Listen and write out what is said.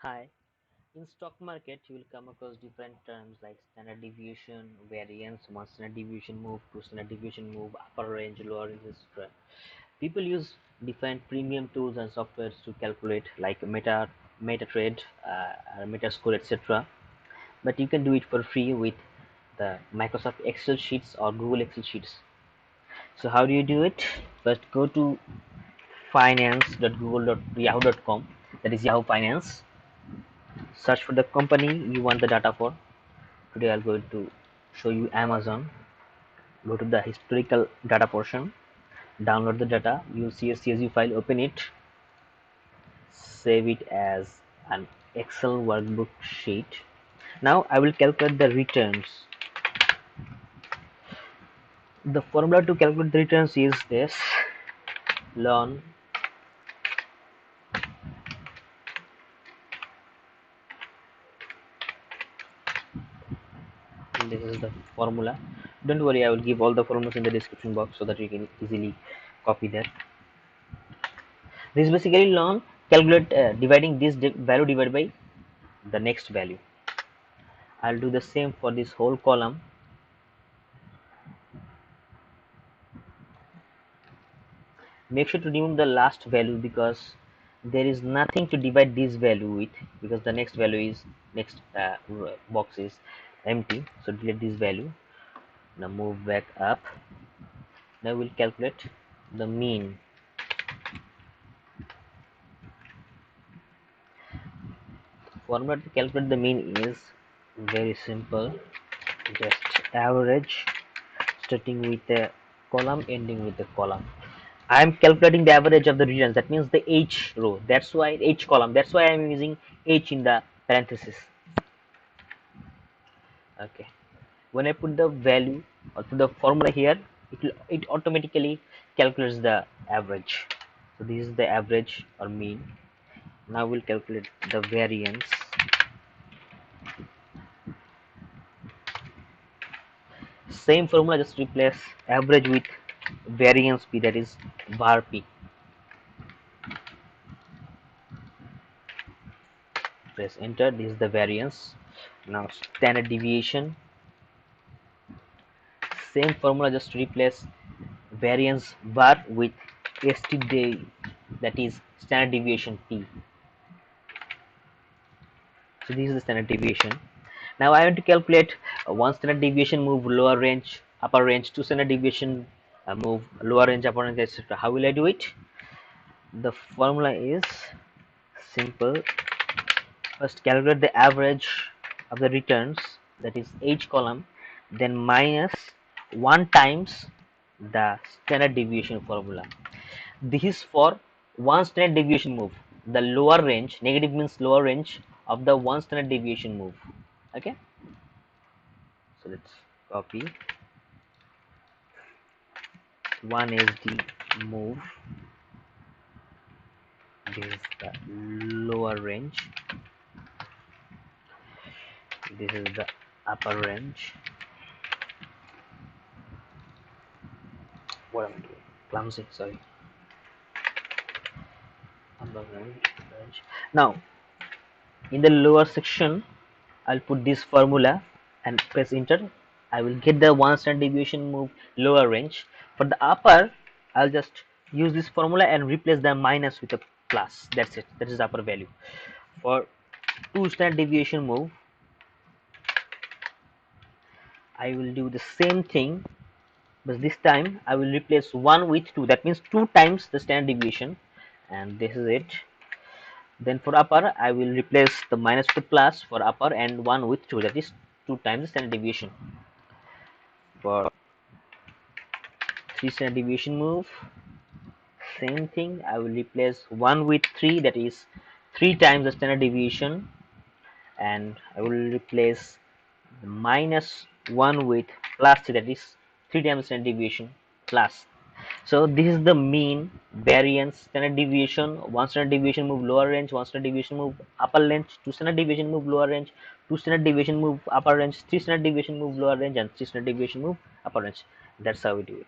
Hi. In stock market, you will come across different terms like standard deviation, variance, one standard deviation move, two standard deviation move, upper range, lower range, etc. People use different premium tools and softwares to calculate like MetaTrade, Metascore, etc. But you can do it for free with the Microsoft Excel sheets or Google Excel sheets. So how do you do it? First, go to finance.google.yahoo.com. That is Yahoo Finance. Search for the company you want the data for. Today I'm going to show you Amazon. Go to the historical data portion, download the data. You'll see a CSV file, open it, save it as an Excel workbook sheet. Now I will calculate the returns. The formula to calculate the returns is this: ln this is the formula. Don't worry, I will give all the formulas in the description box so that you can easily copy that. This is basically ln calculate dividing this value divided by the next value. I'll do the same for this whole column. Make sure to remove the last value because there is nothing to divide this value with, because the next value is next box is empty, so delete this value. Now move back up. Now we'll calculate the mean. Formula to calculate the mean is very simple, just average starting with a column ending with a column. I am calculating the average of the returns, that means the H row, that's why H column, that's why I am using H in the parenthesis. Okay, when I put the value or put the formula here, it automatically calculates the average. So this is the average or mean. Now we'll calculate the variance. Same formula, just replace average with variance P, that is VAR.P. Press enter. This is the variance. Now standard deviation, same formula, just replace variance bar with STDEV, that is standard deviation P. So this is the standard deviation. Now I want to calculate one standard deviation move lower range, upper range, two standard deviation move lower range, upper range, etc. How will I do it? The formula is simple. First calculate the average of the returns, that is H column, then minus 1 times the standard deviation formula. This is for one standard deviation move. The lower range, negative means lower range of the one standard deviation move. Okay, so let's copy. 1 SD move. This is the lower range. This is the upper range. What am I doing? Clumsy, sorry. Upper range. Now, in the lower section, I'll put this formula and press enter. I will get the one standard deviation move lower range. For the upper, I'll just use this formula and replace the minus with a plus. That's it. That is the upper value. For two standard deviation move, I will do the same thing, but this time I will replace 1 with 2. That means 2 times the standard deviation, and this is it. Then for upper, I will replace the minus with plus for upper and 1 with 2. That is 2 times the standard deviation. For 3 standard deviation move, same thing. I will replace 1 with 3. That is 3 times the standard deviation, and I will replace the minus 1 with plus 3. That is 3 times standard deviation plus. So this is the mean, variance, standard deviation. One standard deviation move lower range, one standard deviation move upper range, two standard deviation move lower range, two standard deviation move upper range, three standard deviation move lower range, and three standard deviation move upper range. That's how we do it.